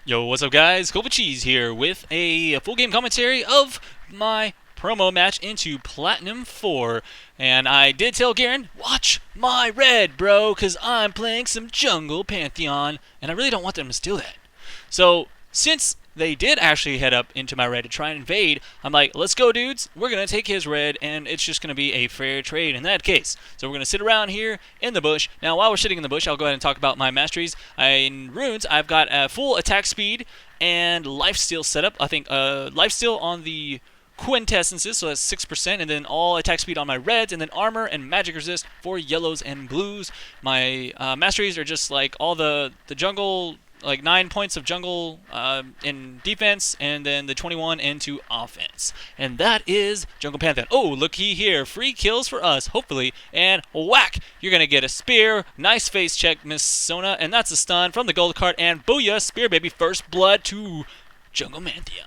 Yo, what's up guys? Koba Cheese here with a full game commentary of my promo match into Platinum 4. And I did tell Garen, watch my red, bro, because I'm playing some jungle Pantheon, and I really don't want them to steal that. So, since they did actually head up into my red to try and invade, I'm like, let's go, dudes. We're going to take his red, and it's just going to be a fair trade in that case. So we're going to sit around here in the bush. Now, while we're sitting in the bush, I'll go ahead and talk about my masteries. In runes, I've got a full attack speed and lifesteal setup. I think lifesteal on the quintessences, so that's 6%, and then all attack speed on my reds, and then armor and magic resist for yellows and blues. My masteries are just like all the jungle, like 9 points of jungle in defense, and then the 21 into offense. And that is Jungle Pantheon. Oh, looky here. Free kills for us, hopefully. And whack! You're going to get a spear. Nice face check, Miss Sona. And that's a stun from the gold card. And booyah, spear baby, first blood to Jungle Pantheon.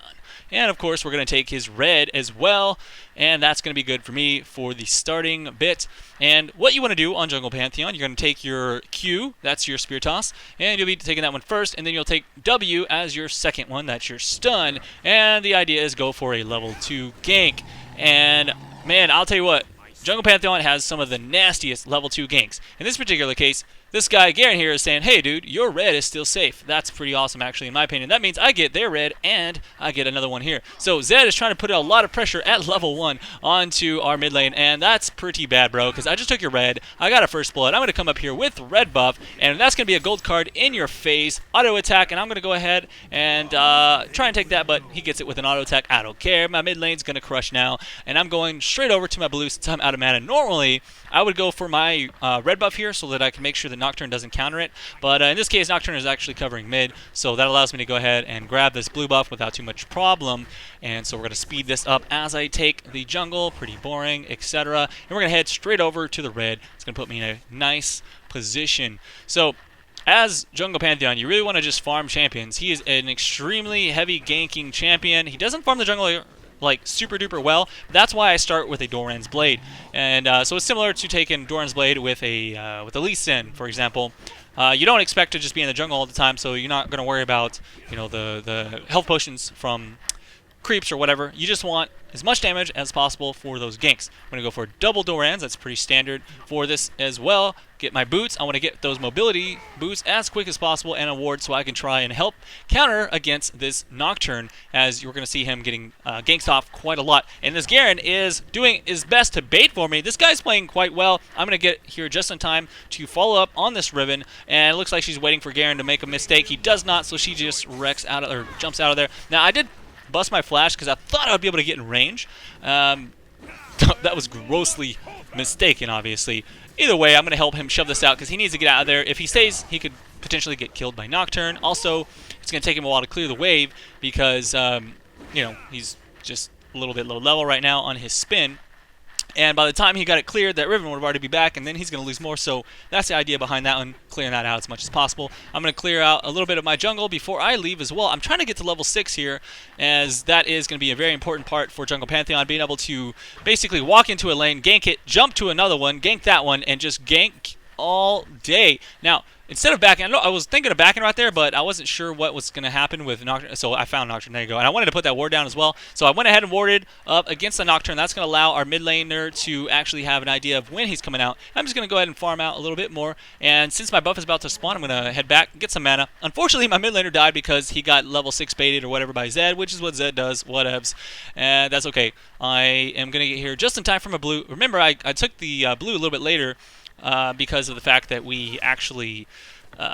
And of course, we're going to take his red as well, and that's going to be good for me for the starting bit. And what you want to do on Jungle Pantheon, you're going to take your Q, that's your spear toss, and you'll be taking that one first, and then you'll take W as your second one, that's your stun. And the idea is go for a level 2 gank. And man, I'll tell you what, Jungle Pantheon has some of the nastiest level 2 ganks. In this particular case, this guy, Garen here, is saying, hey, dude, your red is still safe. That's pretty awesome, actually, in my opinion. That means I get their red, and I get another one here. So Zed is trying to put a lot of pressure at level 1 onto our mid lane, and that's pretty bad, bro, because I just took your red. I got a first blood. I'm going to come up here with red buff, and that's going to be a gold card in your face, auto attack, and I'm going to go ahead and try and take that, but he gets it with an auto attack. I don't care. My mid lane's going to crush now, and I'm going straight over to my blue since I'm out of mana. Normally, I would go for my red buff here so that I can make sure the Nocturne doesn't counter it, but in this case Nocturne is actually covering mid, so that allows me to go ahead and grab this blue buff without too much problem. And so we're going to speed this up as I take the jungle, pretty boring, etc. And we're going to head straight over to the red. It's going to put me in a nice position. So as Jungle Pantheon, you really want to just farm champions. He is an extremely heavy ganking champion. He doesn't farm the jungle like super duper well. That's why I start with a Doran's Blade, and so it's similar to taking Doran's Blade with a Lee Sin, for example. You don't expect to just be in the jungle all the time, so you're not going to worry about the health potions from creeps or whatever. You just want as much damage as possible for those ganks. I'm going to go for double Dorans. That's pretty standard for this as well. Get my boots. I want to get those mobility boots as quick as possible and award so I can try and help counter against this Nocturne, as you're going to see him getting ganked off quite a lot. And this Garen is doing his best to bait for me. This guy's playing quite well. I'm going to get here just in time to follow up on this Riven, and it looks like she's waiting for Garen to make a mistake. He does not, so she just wrecks out of, or jumps out of there. Now, I did bust my flash because I thought I would be able to get in range. That was grossly mistaken, obviously. Either way, I'm going to help him shove this out because he needs to get out of there. If he stays, he could potentially get killed by Nocturne. Also, it's going to take him a while to clear the wave because, he's just a little bit low level right now on his spin. And by the time he got it cleared, that Riven would already be back, and then he's going to lose more. So that's the idea behind that one, clearing that out as much as possible. I'm going to clear out a little bit of my jungle before I leave as well. I'm trying to get to level 6 here, as that is going to be a very important part for Jungle Pantheon, being able to basically walk into a lane, gank it, jump to another one, gank that one, and just gank all day. Now, instead of backing, I was thinking of backing right there, but I wasn't sure what was going to happen with Nocturne, so I found Nocturne. There you go. And I wanted to put that ward down as well, so I went ahead and warded up against the Nocturne. That's going to allow our mid laner to actually have an idea of when he's coming out. I'm just going to go ahead and farm out a little bit more, and since my buff is about to spawn, I'm going to head back and get some mana. Unfortunately, my mid laner died because he got level 6 baited or whatever by Zed, which is what Zed does, whatevs, and that's okay. I am going to get here just in time for my blue. Remember, I took the blue a little bit later, because of the fact that we actually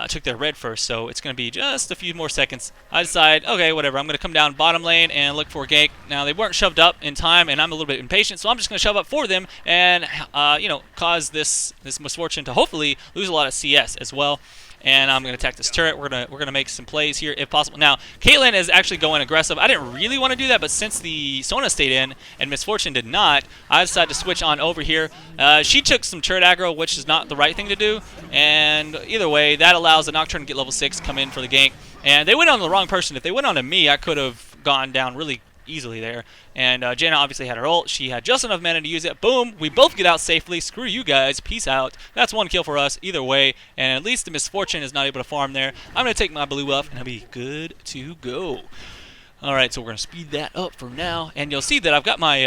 took their red first, so it's going to be just a few more seconds. I decide, okay, whatever, I'm going to come down bottom lane and look for a gank. Now, they weren't shoved up in time, and I'm a little bit impatient, so I'm just going to shove up for them and, cause this misfortune to hopefully lose a lot of CS as well. And I'm going to attack this turret. We're gonna make some plays here if possible. Now, Caitlyn is actually going aggressive. I didn't really want to do that, but since the Sona stayed in and Misfortune did not, I decided to switch on over here. She took some turret aggro, which is not the right thing to do. And either way, that allows the Nocturne to get level 6, come in for the gank. And they went on the wrong person. If they went on to me, I could have gone down really easily there. And Janna obviously had her ult. She had just enough mana to use it. Boom! We both get out safely. Screw you guys. Peace out. That's 1 kill for us either way. And at least the Misfortune is not able to farm there. I'm going to take my blue buff, and I'll be good to go. Alright, so we're going to speed that up for now. And you'll see that I've got my...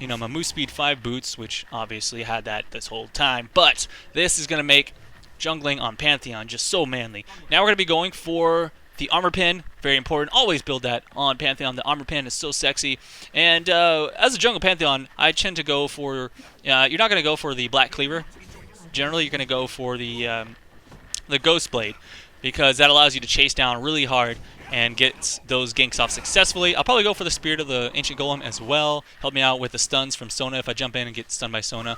my Moose Speed 5 boots, which obviously had that this whole time. But this is going to make jungling on Pantheon just so manly. Now we're going to be going for the armor pin. Very important. Always build that on Pantheon. The armor pin is so sexy. And as a jungle Pantheon, I tend to go for... you're not going to go for the Black Cleaver. Generally, you're going to go for the Ghost Blade, because that allows you to chase down really hard and get those ganks off successfully. I'll probably go for the Spirit of the Ancient Golem as well. Help me out with the stuns from Sona if I jump in and get stunned by Sona.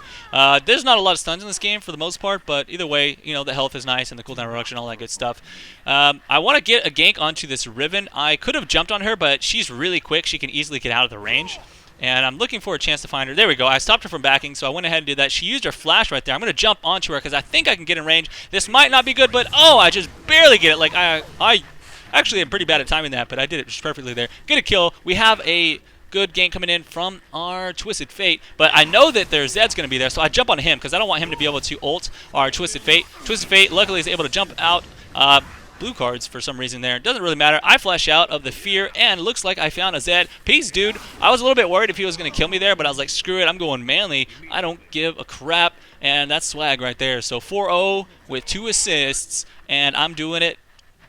There's not a lot of stuns in this game for the most part, but either way, the health is nice and the cooldown reduction, all that good stuff. I want to get a gank onto this Riven. I could have jumped on her, but she's really quick. She can easily get out of the range. And I'm looking for a chance to find her. There we go. I stopped her from backing, so I went ahead and did that. She used her flash right there. I'm going to jump onto her because I think I can get in range. This might not be good, but oh, I just barely get it. Like, I actually am pretty bad at timing that, but I did it just perfectly there. Get a kill. We have a good gank coming in from our Twisted Fate, but I know that their Zed's going to be there, so I jump on him because I don't want him to be able to ult our Twisted Fate. Twisted Fate, luckily, is able to jump out. Blue cards for some reason there. Doesn't really matter. I flash out of the fear, and looks like I found a Zed. Peace, dude. I was a little bit worried if he was going to kill me there, but I was like, screw it. I'm going manly. I don't give a crap, and that's swag right there. So 4-0 with 2 assists, and I'm doing it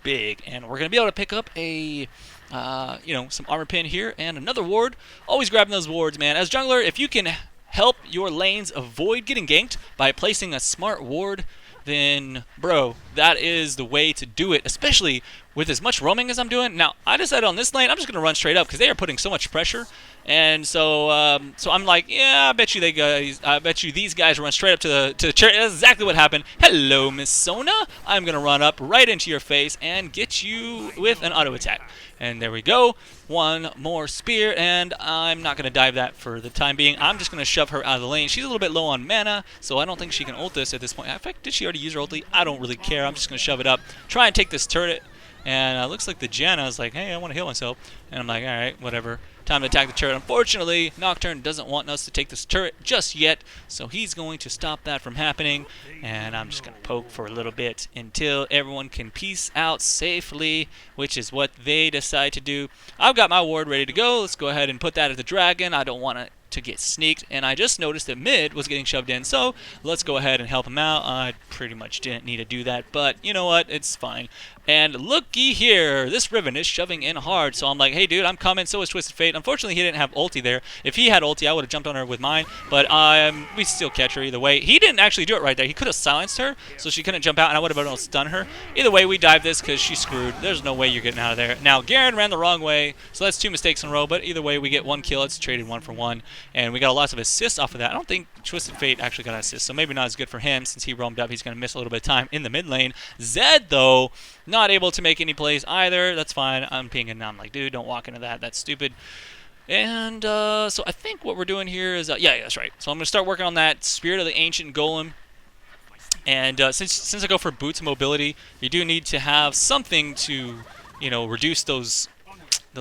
big. And we're going to be able to pick up a... some armor pin here and another ward. Always grabbing those wards, man. As jungler, if you can help your lanes avoid getting ganked by placing a smart ward, then, bro, that is the way to do it, especially with as much roaming as I'm doing. Now, I decided on this lane, I'm just going to run straight up because they are putting so much pressure. And so I'm like, yeah, I bet you these guys run straight up to the chariot. That's exactly what happened. Hello, Miss Sona. I'm going to run up right into your face and get you with an auto attack. And there we go. One more spear, and I'm not going to dive that for the time being. I'm just going to shove her out of the lane. She's a little bit low on mana, so I don't think she can ult this at this point. In fact, did she already use her ulti? I don't really care. I'm just going to shove it up. Try and take this turret. And it looks like the Janna is like, hey, I want to heal myself. And I'm like, all right, whatever. Time to attack the turret. Unfortunately, Nocturne doesn't want us to take this turret just yet, so he's going to stop that from happening. And I'm just going to poke for a little bit until everyone can peace out safely, which is what they decide to do. I've got my ward ready to go. Let's go ahead and put that at the dragon. I don't want to get sneaked, and I just noticed that mid was getting shoved in, so let's go ahead and help him out. I pretty much didn't need to do that, but you know what, it's fine. And looky here, this Riven is shoving in hard, so I'm like, hey dude, I'm coming. So is Twisted Fate. Unfortunately, he didn't have ulti there. If he had ulti, I would have jumped on her with mine, but we still catch her either way. He didn't actually do it right there. He could have silenced her, so she couldn't jump out, and I would have been able to stun her. Either way, we dive this because she's screwed. There's no way you're getting out of there. Now, Garen ran the wrong way, so that's 2 mistakes in a row, but either way, we get 1 kill. It's traded 1 for 1, and we got lots of assists off of that. I don't think Twisted Fate actually got an assist, so maybe not as good for him since he roamed up. He's going to miss a little bit of time in the mid lane. Zed, though, not able to make any plays either. That's fine. I'm pinging. I'm like, dude, don't walk into that. That's stupid. And so I think what we're doing here is, yeah, that's right. So I'm going to start working on that Spirit of the Ancient Golem. And since I go for boots mobility, you do need to have something to, reduce those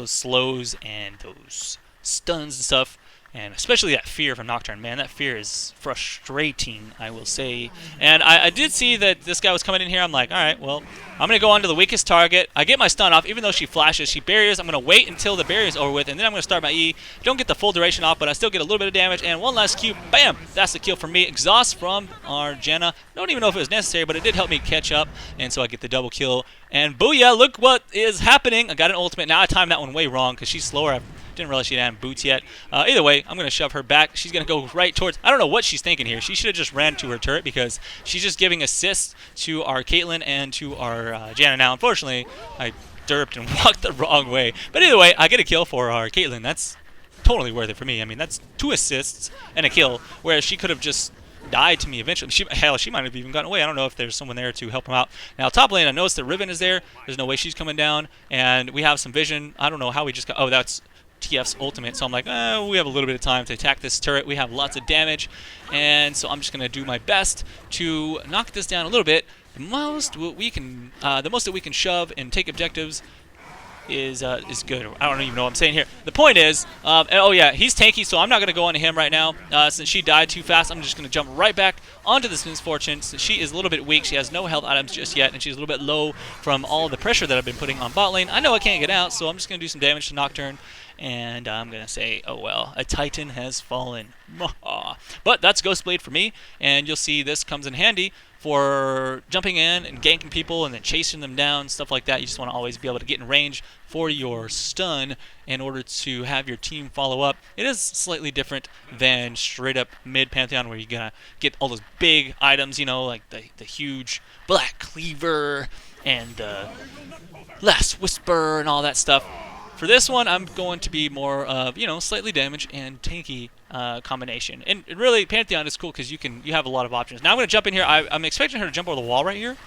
slows and those stuns and stuff. And especially that fear from Nocturne. Man, that fear is frustrating, I will say. And I did see that this guy was coming in here. I'm like, all right, well, I'm going to go on to the weakest target. I get my stun off, even though she flashes. She barriers. I'm going to wait until the barrier is over with, and then I'm going to start my E. Don't get the full duration off, but I still get a little bit of damage. And one last Q. Bam! That's the kill for me. Exhaust from our Janna. Don't even know if it was necessary, but it did help me catch up. And so I get the double kill. And booyah, look what is happening. I got an ultimate. Now I timed that one way wrong because she's slower. I didn't realize she had boots yet. Either way, I'm going to shove her back. She's going to go right towards... I don't know what she's thinking here. She should have just ran to her turret because she's just giving assists to our Caitlyn and to our Janna. Now, unfortunately, I derped and walked the wrong way. But either way, I get a kill for our Caitlyn. That's totally worth it for me. I mean, that's 2 assists and a kill, whereas she could have just died to me eventually. Hell, she might have even gotten away. I don't know if there's someone there to help him out. Now, top lane, I noticed that Riven is there. There's no way she's coming down. And we have some vision. I don't know how we just got... Oh, that's TF's ultimate. So I'm like, we have a little bit of time to attack this turret. We have lots of damage. And so I'm just going to do my best to knock this down a little bit. The most that we can shove and take objectives is good. I don't even know what I'm saying here. The point is, oh yeah, he's tanky, so I'm not going to go on him right now. Since she died too fast, I'm just going to jump right back onto this Misfortune. Since she is a little bit weak, she has no health items just yet, and she's a little bit low from all the pressure that I've been putting on bot lane. I know I can't get out, so I'm just going to do some damage to Nocturne. And I'm going to say, oh well, a Titan has fallen. But that's Ghostblade for me, and you'll see this comes in handy for jumping in and ganking people and then chasing them down, stuff like that. You just want to always be able to get in range for your stun in order to have your team follow up. It is slightly different than straight up mid Pantheon where you're going to get all those big items, you know, like the huge Black Cleaver and the Last Whisper and all that stuff. For this one, I'm going to be more of, you know, slightly damage and tanky combination. And really, Pantheon is cool because you have a lot of options. Now I'm going to jump in here. I'm expecting her to jump over the wall right here.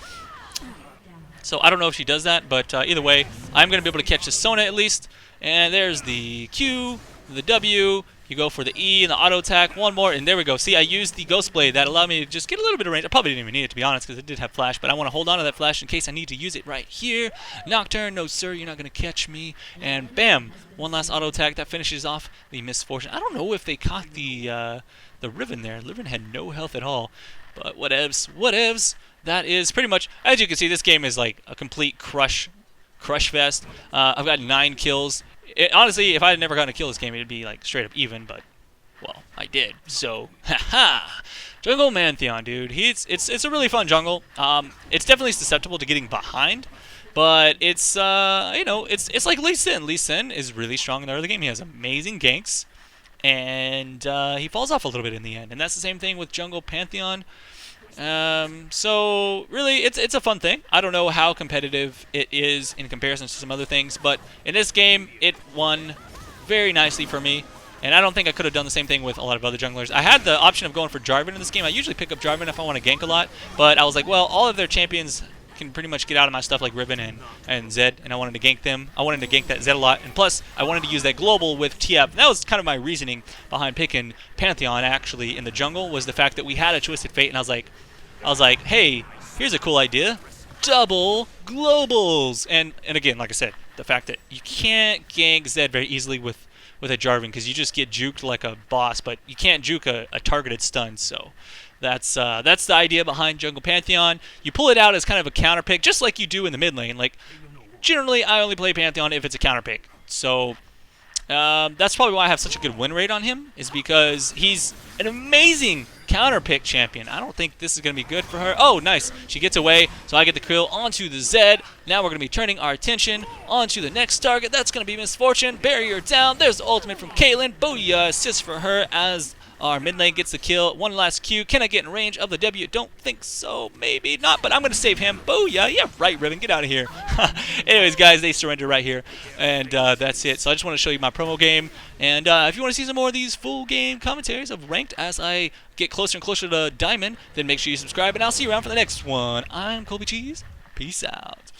So I don't know if she does that, but either way, I'm going to be able to catch the Sona at least. And there's the Q, the W. You go for the E and the auto attack. One more, and there we go. See, I used the Ghost Blade. That allowed me to just get a little bit of range. I probably didn't even need it, to be honest, because it did have flash, but I want to hold on to that flash in case I need to use it right here. Nocturne, no sir, you're not going to catch me. And bam, one last auto attack. That finishes off the Misfortune. I don't know if they caught the Riven there. Riven had no health at all, but whatevs. That is pretty much, as you can see, this game is like a complete crush fest. I've got 9 kills. Honestly, if I had never gotten a kill this game, it'd be like straight up even, but, well, I did. So, haha. Jungle Pantheon, dude. It's a really fun jungle. It's definitely susceptible to getting behind, but it's, you know, it's like Lee Sin. Lee Sin is really strong in the early game. He has amazing ganks, and he falls off a little bit in the end. And that's the same thing with Jungle Pantheon. So really, it's a fun thing. I don't know how competitive it is in comparison to some other things, but in this game, it won very nicely for me. And I don't think I could have done the same thing with a lot of other junglers. I had the option of going for Jarvan in this game. I usually pick up Jarvan if I want to gank a lot, but I was like, well, all of their champions can pretty much get out of my stuff like Riven and Zed, and I wanted to gank them. I wanted to gank that Zed a lot, and plus, I wanted to use that global with TF. That was kind of my reasoning behind picking Pantheon, actually, in the jungle, was the fact that we had a Twisted Fate, and I was like, hey, here's a cool idea. Double globals! And again, like I said, the fact that you can't gank Zed very easily with a Jarvan, because you just get juked like a boss, but you can't juke a targeted stun, so that's the idea behind Jungle Pantheon. You pull it out as kind of a counter pick, just like you do in the mid lane. Like, generally, I only play Pantheon if it's a counter pick. So that's probably why I have such a good win rate on him, is because he's an amazing counter pick champion. I don't think this is going to be good for her. Oh, nice. She gets away, so I get the kill onto the Zed. Now we're going to be turning our attention onto the next target. That's going to be Misfortune. Barrier down. There's the ultimate from Caitlyn. Booyah, assist for her as our mid lane gets the kill. One last Q. Can I get in range of the W? Don't think so. Maybe not, but I'm going to save him. Booyah. Yeah, right, Riven. Get out of here. Anyways, guys, they surrender right here, and that's it. So I just want to show you my promo game, and if you want to see some more of these full game commentaries of Ranked as I get closer and closer to Diamond, then make sure you subscribe, and I'll see you around for the next one. I'm Colby Cheese. Peace out.